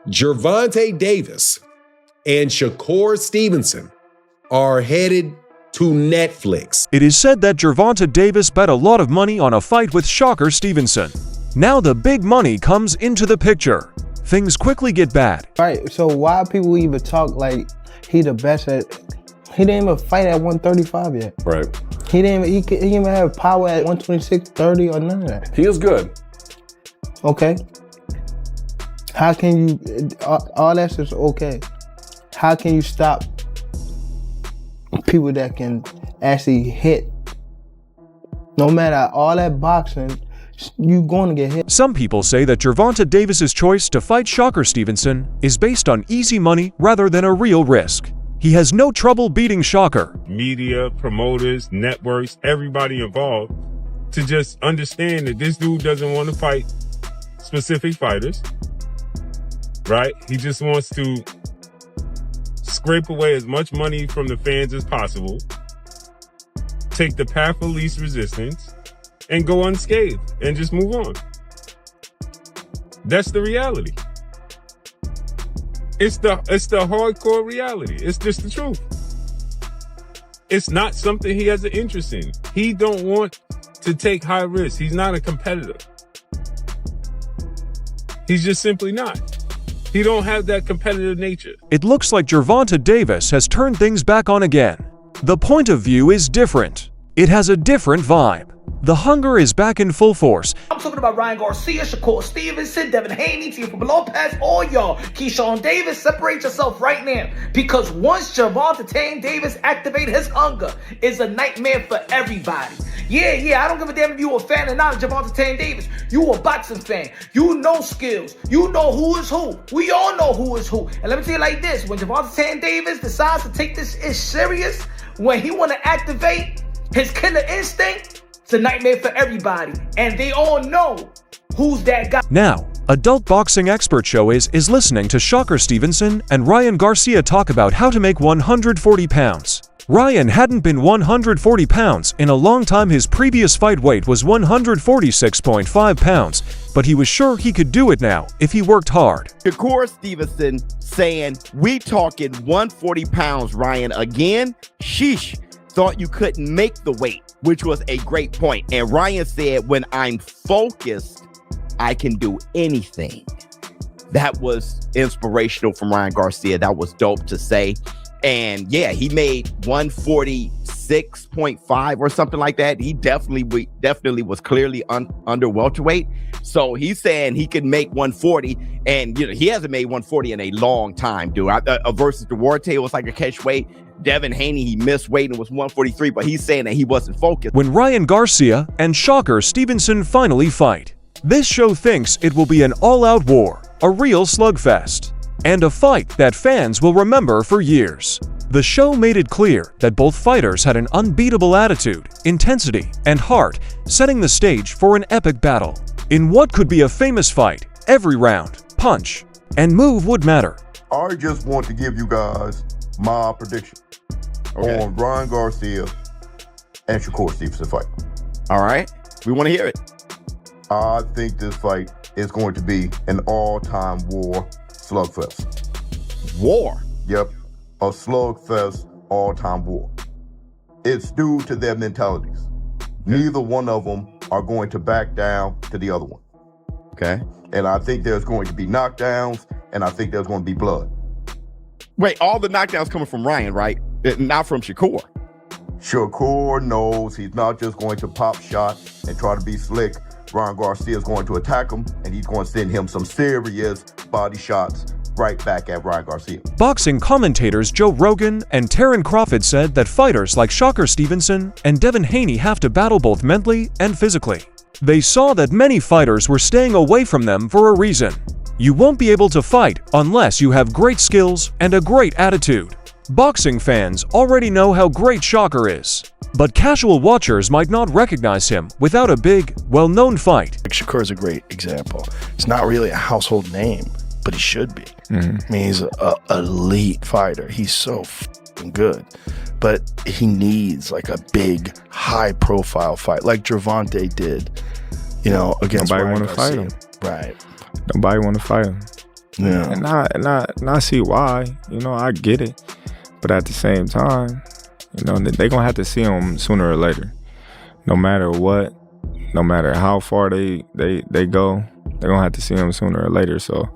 Gervonta Davis and Shakur Stevenson are headed to Netflix. It is said that Gervonta Davis bet a lot of money on a fight with Shakur Stevenson. Now the big money comes into the picture. Things quickly get bad. Right, so why people even talk like he the best at, he didn't even fight at 135 yet. Right. He didn't even have power at 126, 30 or none of that. He is good. Okay. How can you, all that's just okay. How can you stop people that can actually hit? No matter all that boxing, you're going to get hit. Some people say that Gervonta Davis's choice to fight Shakur Stevenson is based on easy money rather than a real risk. He has no trouble beating Shakur. Media, promoters, networks, everybody involved to just understand that this dude doesn't want to fight specific fighters, right? He just wants to scrape away as much money from the fans as possible, take the path of least resistance, and go unscathed and just move on. That's the reality. It's the hardcore reality. It's just the truth. It's not something he has an interest in. He don't want to take high risks. He's not a competitor. He's just simply not. He don't have that competitive nature. It looks like Gervonta Davis has turned things back on again. The point of view is different. It has a different vibe. The hunger is back in full force. I'm talking about Ryan Garcia, Shakur Stevenson, Devin Haney, Teofimo Lopez, all y'all. Keyshawn Davis, separate yourself right now. Because once Gervonta Davis activate his hunger, it's a nightmare for everybody. Yeah, I don't give a damn if you a fan or not of Gervonta Davis. You a boxing fan. You know skills. You know who is who. We all know who is who. And let me tell you like this, when Gervonta Davis decides to take this ish serious, when he want to activate his killer instinct, it's a nightmare for everybody, and they all know who's that guy. Now, Adult Boxing Expert Show is listening to Shakur Stevenson and Ryan Garcia talk about how to make 140 pounds. Ryan hadn't been 140 pounds in a long time. His previous fight weight was 146.5 pounds, but he was sure he could do it now if he worked hard. Shakur Stevenson saying, we talking 140 pounds, Ryan, again? Sheesh, thought you couldn't make the weight, which was a great point. And Ryan said, when I'm focused, I can do anything. That was inspirational from Ryan Garcia. That was dope to say. And yeah, he made 146.5 or something like that. He definitely was clearly under welterweight. So he's saying he could make 140, and you know he hasn't made 140 in a long time, dude. Versus Duarte, it was like a catch weight. Devin Haney, he missed weight and was 143, but he's saying that he wasn't focused. When Ryan Garcia and Shakur Stevenson finally fight, this show thinks it will be an all-out war, a real slugfest, and a fight that fans will remember for years. The show made it clear that both fighters had an unbeatable attitude, intensity, and heart, setting the stage for an epic battle. In what could be a famous fight, every round, punch, and move would matter. I just want to give you guys my prediction on Ryan Garcia and Shakur Stevenson fight. All right, we want to hear it. I think this fight is going to be an all-time war slugfest. War? Yep, a slugfest all-time war. It's due to their mentalities. Neither one of them are going to back down to the other one. Okay. And I think there's going to be knockdowns, and I think there's going to be blood. Wait, all the knockdowns coming from Ryan, right? Not from Shakur. Shakur knows he's not just going to pop shot and try to be slick. Ryan Garcia is going to attack him, and he's going to send him some serious body shots right back at Ryan Garcia. Boxing commentators Joe Rogan and Terence Crawford said that fighters like Shakur Stevenson and Devin Haney have to battle both mentally and physically. They saw that many fighters were staying away from them for a reason. You won't be able to fight unless you have great skills and a great attitude. Boxing fans already know how great Shakur is, but casual watchers might not recognize him without a big, well-known fight. Shakur is a great example. It's not really a household name, but he should be. I mean, he's an elite fighter. He's so f***ing good, but he needs like a big, high-profile fight, like Gervonta did, you know, against Nobody Ryan want to fight Garcia. him. Right. Nobody want to fight him. Yeah. And I see why. You know, I get it. But at the same time, you know, they're going to have to see him sooner or later. No matter what, no matter how far they go, they're going to have to see him sooner or later. So,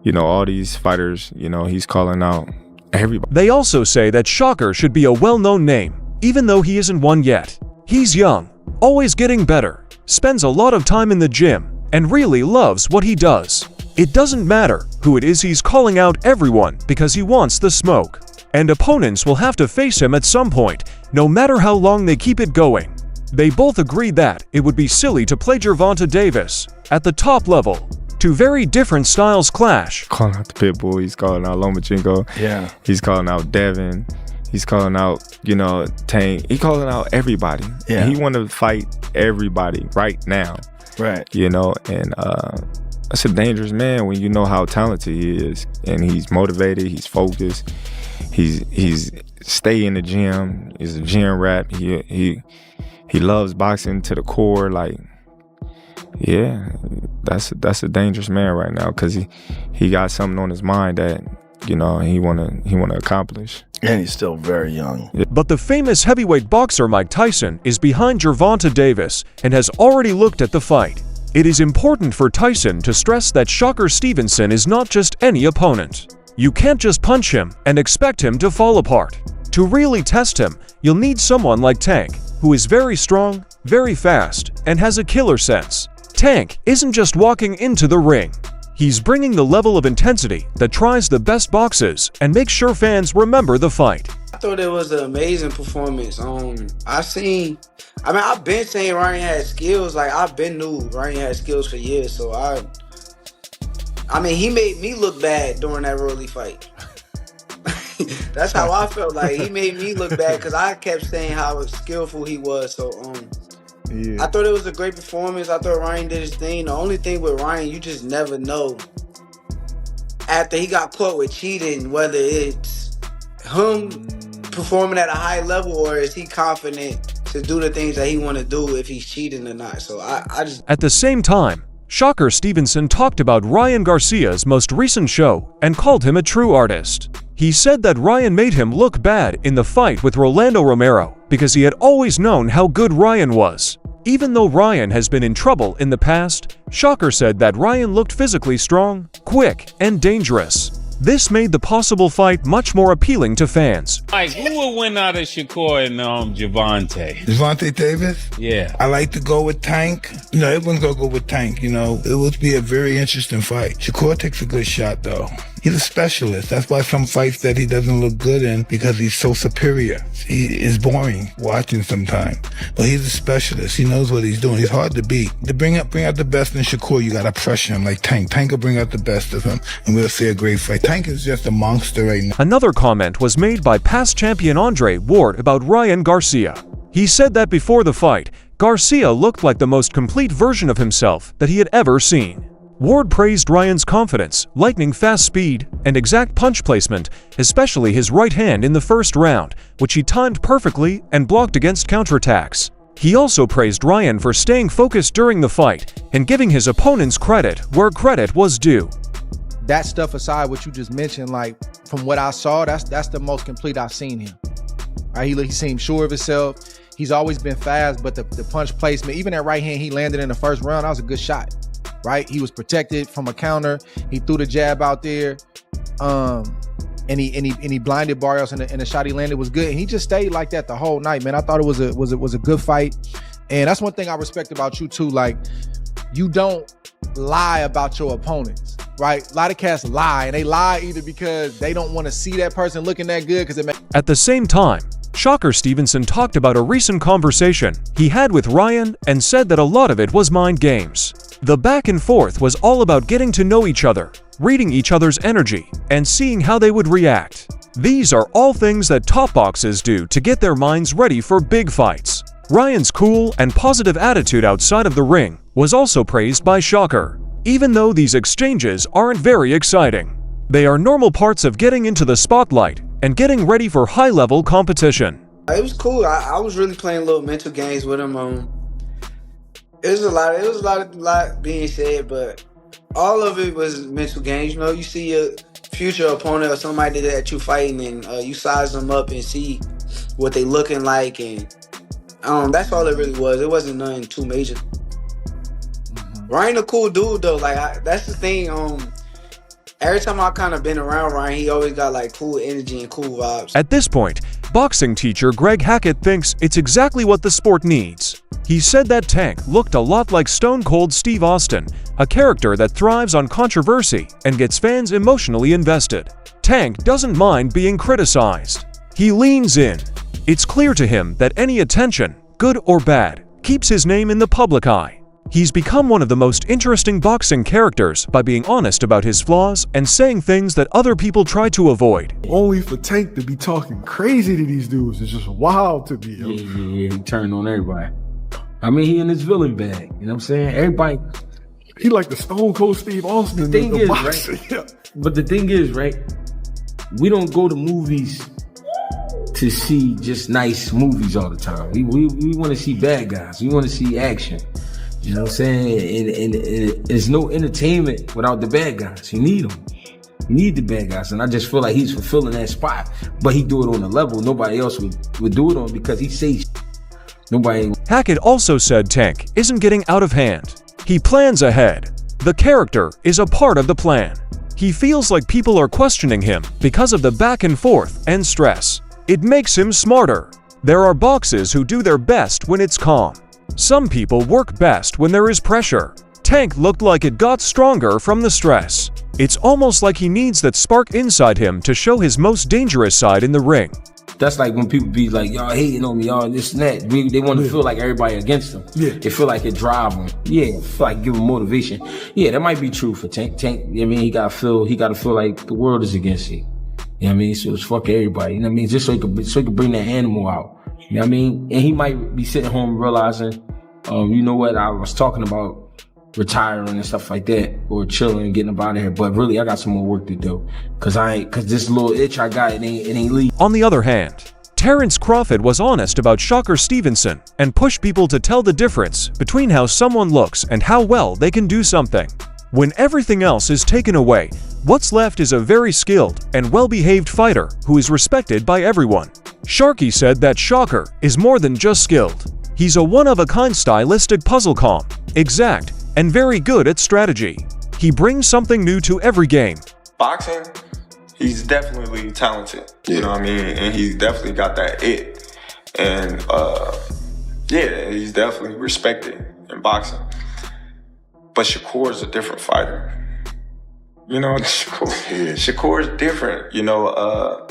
you know, all these fighters, you know, he's calling out everybody. They also say that Shakur should be a well-known name, even though he isn't one yet. He's young, always getting better, spends a lot of time in the gym, and really loves what he does. It doesn't matter who it is, he's calling out everyone because he wants the smoke. And opponents will have to face him at some point, no matter how long they keep it going. They both agreed that it would be silly to play Gervonta Davis at the top level. Two very different styles clash. Calling out the Pitbull, he's calling out Lomachenko. Yeah. He's calling out Devin. He's calling out, you know, Tank. He's calling out everybody. Yeah. And he want to fight everybody right now. Right. You know, and that's a dangerous man when you know how talented he is. And he's motivated, he's focused. He's stay in the gym. He's a gym rat. He loves boxing to the core. Like, yeah, that's a dangerous man right now because he got something on his mind that, you know, he wanna accomplish. And he's still very young. But the famous heavyweight boxer Mike Tyson is behind Gervonta Davis and has already looked at the fight. It is important for Tyson to stress that Shakur Stevenson is not just any opponent. You can't just punch him and expect him to fall apart. To really test him, you'll need someone like Tank, who is very strong, very fast, and has a killer sense. Tank isn't just walking into the ring. He's bringing the level of intensity that tries the best boxes and makes sure fans remember the fight. I thought it was an amazing performance. I've been saying Ryan had skills. Like, I've been knew Ryan had skills for years. So he made me look bad during that Rolly fight. That's how I felt. Like, he made me look bad because I kept saying how skillful he was. So Yeah. I thought it was a great performance. I thought Ryan did his thing. The only thing with Ryan, you just never know after he got caught with cheating, whether it's him performing at a high level or is he confident to do the things that he want to do if he's cheating or not. So I just... At the same time, Shakur Stevenson talked about Ryan Garcia's most recent show and called him a true artist. He said that Ryan made him look bad in the fight with Rolando Romero because he had always known how good Ryan was. Even though Ryan has been in trouble in the past, Shakur said that Ryan looked physically strong, quick, and dangerous. This made the possible fight much more appealing to fans. Like, who would win out of Shakur and Gervonta? Gervonta Davis? Yeah. I like to go with Tank. You know, everyone's gonna go with Tank, you know. It would be a very interesting fight. Shakur takes a good shot, though. He's a specialist. That's why some fights that he doesn't look good in, because he's so superior. He is boring watching sometimes. But he's a specialist. He knows what he's doing. He's hard to beat. To bring out the best in Shakur, you gotta pressure him like Tank. Tank will bring out the best of him, and we'll see a great fight. Tank is just a monster right now. Another comment was made by past champion Andre Ward about Ryan Garcia. He said that before the fight, Garcia looked like the most complete version of himself that he had ever seen. Ward praised Ryan's confidence, lightning-fast speed, and exact punch placement, especially his right hand in the first round, which he timed perfectly and blocked against counterattacks. He also praised Ryan for staying focused during the fight and giving his opponents credit where credit was due. That stuff aside, what you just mentioned, like, from what I saw, that's the most complete I've seen him. Right? He seemed sure of himself. He's always been fast, but the punch placement, even that right hand he landed in the first round, that was a good shot. Right? He was protected from a counter. He threw the jab out there. And he blinded Barrios, and the shot he landed was good. And he just stayed like that the whole night, man. I thought it was a good fight. And that's one thing I respect about you too. Like, you don't lie about your opponents, right? A lot of cats lie, and they lie either because they don't want to see that person looking that good because it makes... At the same time, Shakur Stevenson talked about a recent conversation he had with Ryan and said that a lot of it was mind games. The back and forth was all about getting to know each other, reading each other's energy, and seeing how they would react. These are all things that top boxers do to get their minds ready for big fights. Ryan's cool and positive attitude outside of the ring was also praised by Shakur, even though these exchanges aren't very exciting. They are normal parts of getting into the spotlight and getting ready for high-level competition. It was cool. I was really playing little mental games with him. It was a lot being said, but All of it was mental games. You know, you see your future opponent or somebody that you fighting, and you size them up and see what they looking like, and that's all it really was. It wasn't nothing too major. Ryan a cool dude though. Like that's the thing. Every time I kind of been around Ryan, he always got like cool energy and cool vibes. At this point, boxing teacher Greg Hackett thinks it's exactly what the sport needs. He said that Tank looked a lot like Stone Cold Steve Austin, a character that thrives on controversy and gets fans emotionally invested. Tank doesn't mind being criticized. He leans in. It's clear to him that any attention, good or bad, keeps his name in the public eye. He's become one of the most interesting boxing characters by being honest about his flaws and saying things that other people try to avoid. Only for Tank to be talking crazy to these dudes is just wild to me. Yeah, he turned on everybody. I mean, he in his villain bag, you know what I'm saying? Everybody. He like the Stone Cold Steve Austin. The thing is, right? Yeah. But the thing is, right? We don't go to movies to see just nice movies all the time. We want to see bad guys. We want to see action. You know what I'm saying? And there's no entertainment without the bad guys. You need them. You need the bad guys. And I just feel like he's fulfilling that spot. But he do it on a level nobody else would do it on because he says nobody. Hackett also said Tank isn't getting out of hand. He plans ahead. The character is a part of the plan. He feels like people are questioning him because of the back and forth and stress. It makes him smarter. There are boxers who do their best when it's calm. Some people work best when there is pressure. Tank looked like it got stronger from the stress. It's almost like he needs that spark inside him to show his most dangerous side in the ring. That's like when people be like, y'all hating on me, y'all this and that. They want to feel like everybody against them. Yeah. They feel like it drive them. Yeah, feel like give them motivation. Yeah, that might be true for Tank. Tank, I mean, he gotta feel like the world is against you. You know what I mean? So it's fuck everybody. You know what I mean? Just so he could bring that animal out. You know what I mean? And he might be sitting home realizing, you know what, I was talking about retiring and stuff like that, or chilling and getting up out of here. But really, I got some more work to do. Cause this little itch I got, it ain't leave. On the other hand, Terrence Crawford was honest about Shakur Stevenson and pushed people to tell the difference between how someone looks and how well they can do something. When everything else is taken away, what's left is a very skilled and well-behaved fighter who is respected by everyone. Sharky said that Shakur is more than just skilled. He's a one-of-a-kind stylistic puzzle calm, exact, and very good at strategy. He brings something new to every game. Boxing, he's definitely talented, you know what I mean? And he's definitely got that it. And yeah, he's definitely respected in boxing. But Shakur is a different fighter. You know, Shakur is different. You know,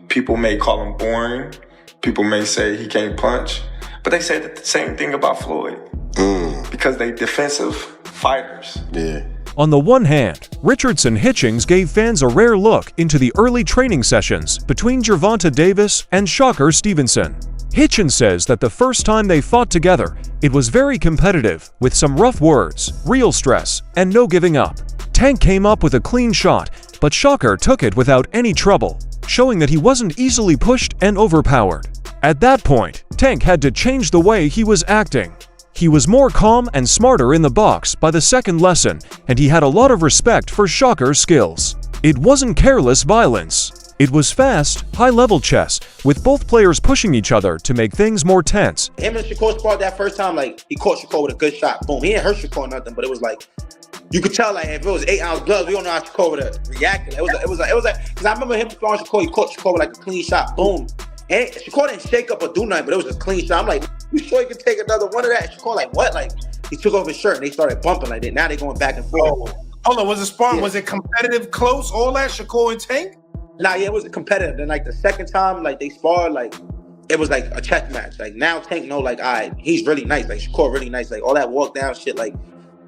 people may call him boring. People may say he can't punch. But they say the same thing about Floyd. Because they defensive fighters. Yeah. On the one hand, Richardson Hitchings gave fans a rare look into the early training sessions between Gervonta Davis and Shakur Stevenson. Hitchens says that the first time they fought together, it was very competitive, with some rough words, real stress, and no giving up. Tank came up with a clean shot, but Shakur took it without any trouble, showing that he wasn't easily pushed and overpowered. At that point, Tank had to change the way he was acting. He was more calm and smarter in the box by the second lesson, and he had a lot of respect for Shakur's skills. It wasn't careless violence. It was fast, high-level chess, with both players pushing each other to make things more tense. Him and Shakur sparred that first time, like, he caught Shakur with a good shot. Boom. He didn't hurt Shakur nothing, but it was like, you could tell, like, if it was 8-ounce gloves, we don't know how Shakur would have reacted. It was like, because I remember him sparring Shakur, he caught Shakur with like a clean shot. Boom. And Shakur didn't shake up or do nothing, but it was a clean shot. I'm like, you sure you can take another one of that? And Shakur like, what? Like, he took off his shirt and they started bumping like that. Now they going back and forth. Hold on, was it sparring? Yeah. Was it competitive, close, all that, Shakur and Tank? Nah, yeah, it was competitive. Then like the second time, like they sparred, like it was like a chess match. Like now Tank know, like, all right, he's really nice. Like Shakur really nice. Like all that walk down shit. Like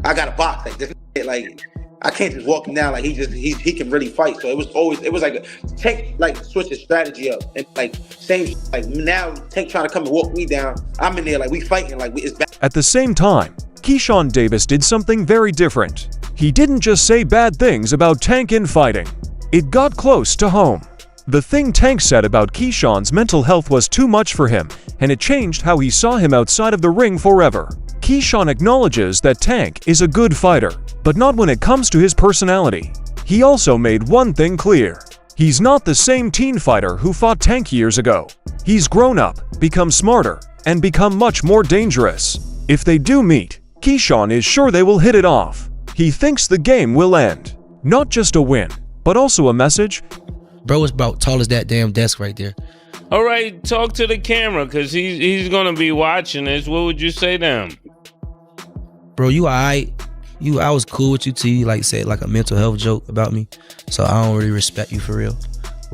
I got a box. Like this shit, like I can't just walk him down. Like he can really fight. So it was like Tank like switch his strategy up and like same like now Tank trying to come and walk me down. I'm in there like we fighting like it's bad. At the same time, Keyshawn Davis did something very different. He didn't just say bad things about Tank in fighting. It got close to home. The thing Tank said about Keyshawn's mental health was too much for him, and it changed how he saw him outside of the ring forever. Keyshawn acknowledges that Tank is a good fighter, but not when it comes to his personality. He also made one thing clear. He's not the same teen fighter who fought Tank years ago. He's grown up, become smarter, and become much more dangerous. If they do meet, Keyshawn is sure they will hit it off. He thinks the game will end. Not just a win, but also a message. Bro is about tall as that damn desk right there. All right, talk to the camera, because he's going to be watching this. What would you say to him? Bro, you all right? I was cool with you till you like said like a mental health joke about me. So I don't really respect you for real.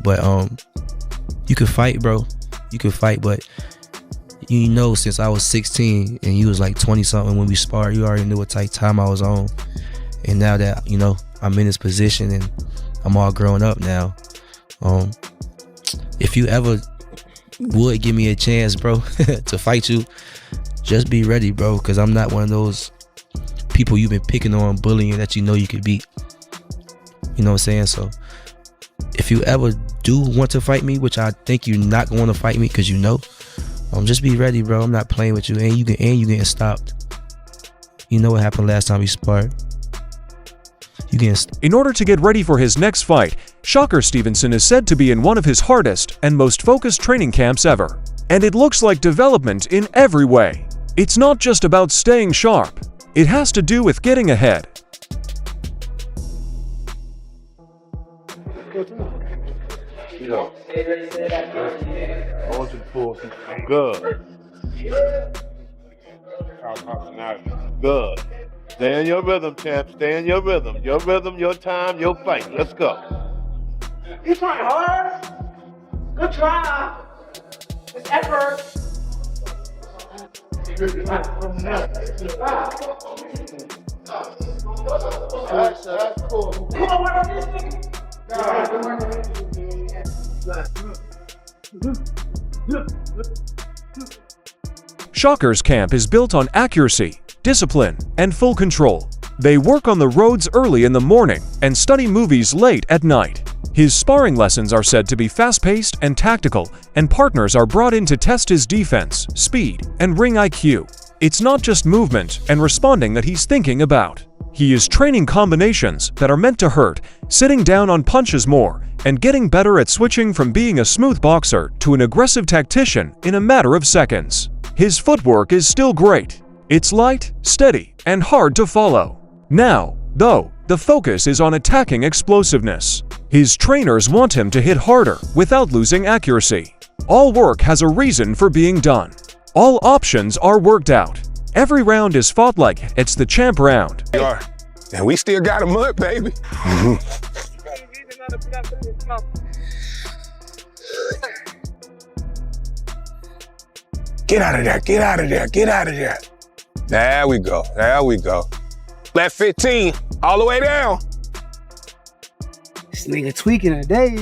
But you can fight, bro. You can fight, but you know, since I was 16 and you was like 20 something when we sparred, you already knew what type of time I was on. And now that, you know, I'm in this position and I'm all grown up now. If you ever would give me a chance, bro, to fight you, just be ready, bro, because I'm not one of those people you've been picking on, bullying that you know you could beat. You know what I'm saying? So if you ever do want to fight me, which I think you're not going to fight me because you know, just be ready, bro. I'm not playing with you, and you getting stopped. You know what happened last time we sparred. In order to get ready for his next fight, Shakur Stevenson is said to be in one of his hardest and most focused training camps ever. And it looks like development in every way. It's not just about staying sharp. It has to do with getting ahead. I want you to pull some good. Good. Stay in your rhythm, champ. Stay in your rhythm. Your rhythm, your time, your fight. Let's go. You trying hard? Good try. It's effort. That's cool. Come on, work on this Shakur's camp is built on accuracy, discipline, and full control. They work on the roads early in the morning and study movies late at night. His sparring lessons are said to be fast-paced and tactical, and partners are brought in to test his defense, speed, and ring IQ. It's not just movement and responding that he's thinking about. He is training combinations that are meant to hurt, sitting down on punches more, and getting better at switching from being a smooth boxer to an aggressive tactician in a matter of seconds. His footwork is still great. It's light, steady, and hard to follow. Now, though, the focus is on attacking explosiveness. His trainers want him to hit harder without losing accuracy. All work has a reason for being done. All options are worked out. Every round is fought like it's the champ round. And we still got him up, baby. Get out of there, get out of there, get out of there. There we go, there we go. Left 15, all the way down. This nigga tweaking today.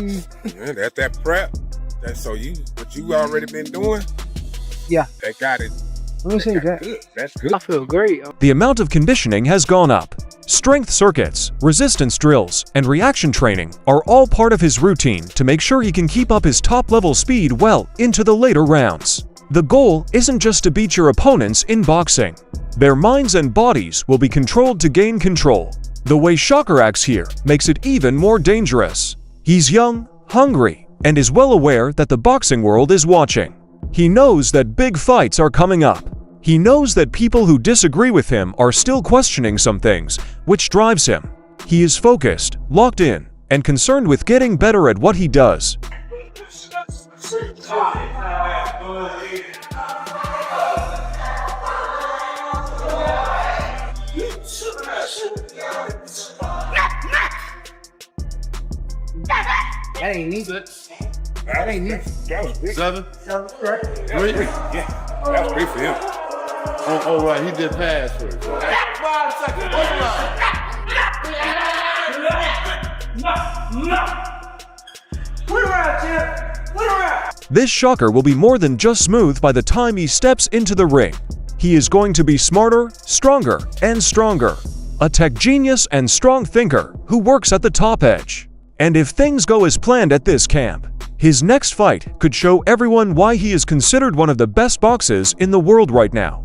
Yeah, that's that prep. That's so what you already been doing. Yeah. That got it. Let me see that. Good. That's good. I feel great. The amount of conditioning has gone up. Strength circuits, resistance drills, and reaction training are all part of his routine to make sure he can keep up his top-level speed well into the later rounds. The goal isn't just to beat your opponents in boxing. Their minds and bodies will be controlled to gain control. The way Shakur acts here makes it even more dangerous. He's young, hungry, and is well aware that the boxing world is watching. He knows that big fights are coming up. He knows that people who disagree with him are still questioning some things, which drives him. He is focused, locked in, and concerned with getting better at what he does. That ain't neat. That ain't neat. That was big. 7? 3? Yeah, that was big for him. Oh, right, he did pass first. 5 seconds. This Shakur will be more than just smooth by the time he steps into the ring. He is going to be smarter, stronger, and stronger. A tech genius and strong thinker who works at the top edge. And if things go as planned at this camp, his next fight could show everyone why he is considered one of the best boxers in the world right now.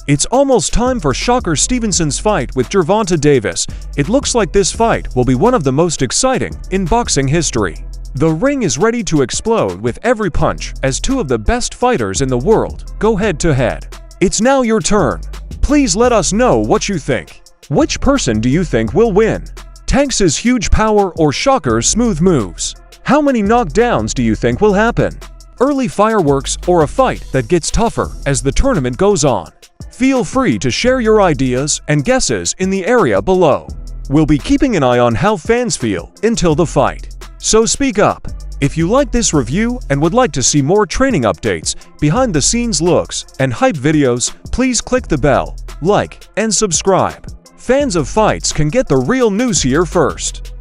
It's almost time for Shakur Stevenson's fight with Gervonta Davis. It looks like this fight will be one of the most exciting in boxing history. The ring is ready to explode with every punch as two of the best fighters in the world go head-to-head. It's now your turn. Please let us know what you think. Which person do you think will win? Tank's huge power or Shakur's smooth moves? How many knockdowns do you think will happen? Early fireworks or a fight that gets tougher as the tournament goes on? Feel free to share your ideas and guesses in the area below. We'll be keeping an eye on how fans feel until the fight. So speak up. If you like this review and would like to see more training updates, behind-the-scenes looks, and hype videos, please click the bell, like, and subscribe. Fans of fights can get the real news here first.